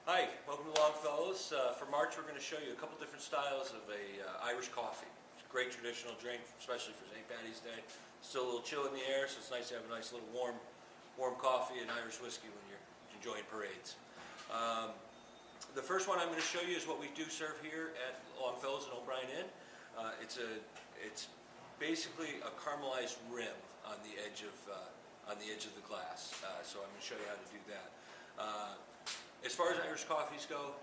Hi, welcome to Longfellows. For March we're going to show you a couple different styles of Irish coffee. It's a great traditional drink, especially for St. Paddy's Day. Still a little chill in the air, so it's nice to have a nice little warm coffee and Irish whiskey when you're enjoying parades. The first one I'm going to show you is what we do serve here at Longfellows and O'Brien Inn. It's basically a caramelized rim on the edge of the glass. So I'm going to show you how to do that. As far as Irish coffees go,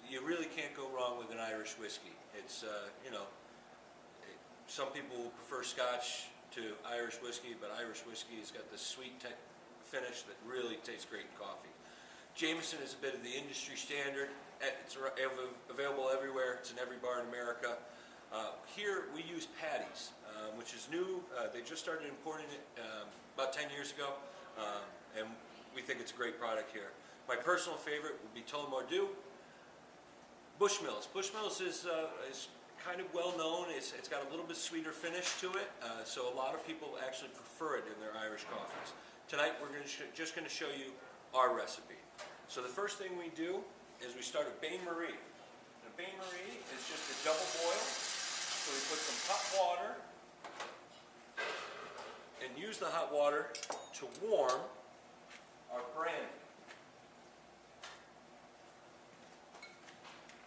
you really can't go wrong with an Irish whiskey. It's, some people prefer Scotch to Irish whiskey, but Irish whiskey has got this sweet finish that really tastes great in coffee. Jameson is a bit of the industry standard. It's available everywhere. It's in every bar in America. Here we use Paddy's, which is new. They just started importing it about 10 years ago, and we think it's a great product here. My personal favorite would be Tullamore Bushmills. Bushmills is kind of well known. It's got a little bit sweeter finish to it, so a lot of people actually prefer it in their Irish coffees. Tonight we're just going to show you our recipe. So the first thing we do is we start a bain-marie. A bain-marie is just a double boil. So we put some hot water and use the hot water to warm our brandy.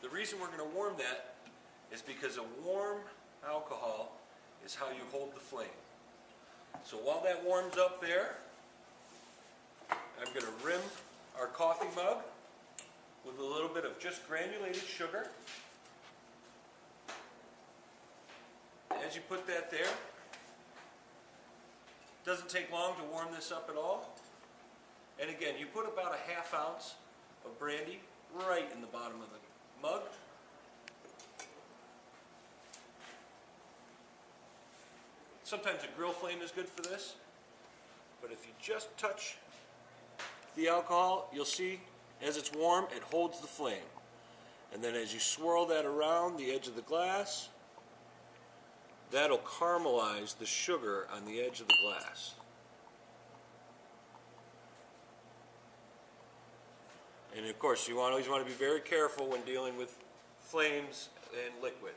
The reason we're going to warm that is because a warm alcohol is how you hold the flame. So while that warms up there, I'm going to rim our coffee mug with a little bit of just granulated sugar. As you put that there, it doesn't take long to warm this up at all. And again, you put about a ½ ounce of brandy right in the bottom of the mug. Sometimes a grill flame is good for this, but if you just touch the alcohol, you'll see as it's warm, it holds the flame. And then as you swirl that around the edge of the glass, that'll caramelize the sugar on the edge of the glass. And of course, you always want to be very careful when dealing with flames and liquid,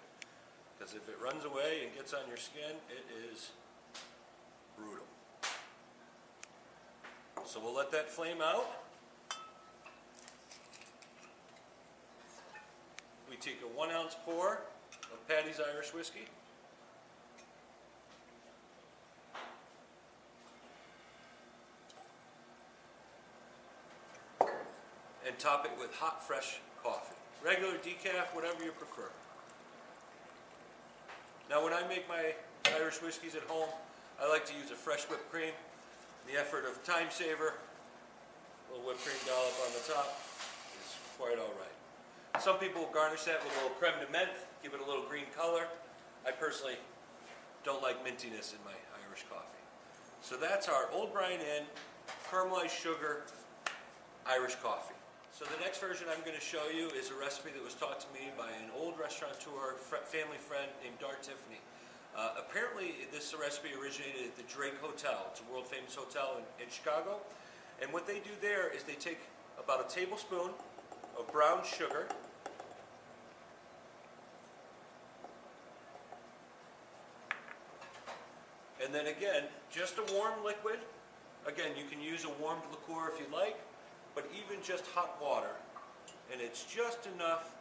because if it runs away and gets on your skin, it is brutal. So we'll let that flame out. We take a 1 ounce pour of Paddy's Irish whiskey. And top it with hot, fresh coffee. Regular, decaf, whatever you prefer. Now when I make my Irish whiskeys at home, I like to use a fresh whipped cream. The effort of time saver, a little whipped cream dollop on the top is quite alright. Some people garnish that with a little creme de menthe, give it a little green color. I personally don't like mintiness in my Irish coffee. So that's our O'Brien Inn caramelized sugar Irish coffee. So the next version I'm going to show you is a recipe that was taught to me by an old restaurateur, family friend named Dar Tiffany. Apparently this recipe originated at the Drake Hotel. It's a world famous hotel in Chicago. And what they do there is they take about a tablespoon of brown sugar, and then again, just a warm liquid. Again, you can use a warmed liqueur if you like, but even just hot water, and it's just enough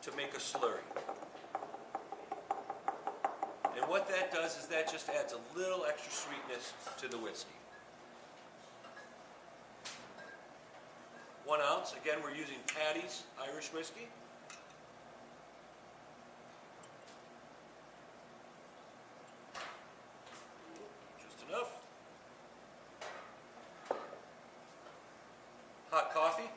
to make a slurry. And what that does is that just adds a little extra sweetness to the whiskey. 1 ounce, again we're using Paddy's Irish whiskey. Just enough. Hot coffee.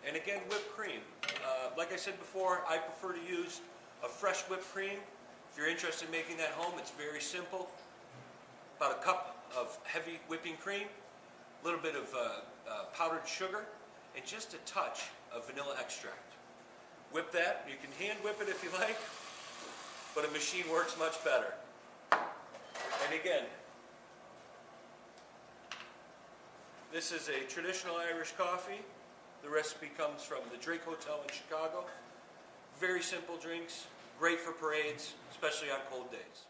And again, whipped cream. Like I said before, I prefer to use a fresh whipped cream. If you're interested in making that home, it's very simple. About a cup of heavy whipping cream, a little bit of powdered sugar, and just a touch of vanilla extract. Whip that. You can hand whip it if you like, but a machine works much better. And again, This is a traditional Irish coffee. The recipe comes from the Drake Hotel in Chicago. Very simple drinks, great for parades, especially on cold days.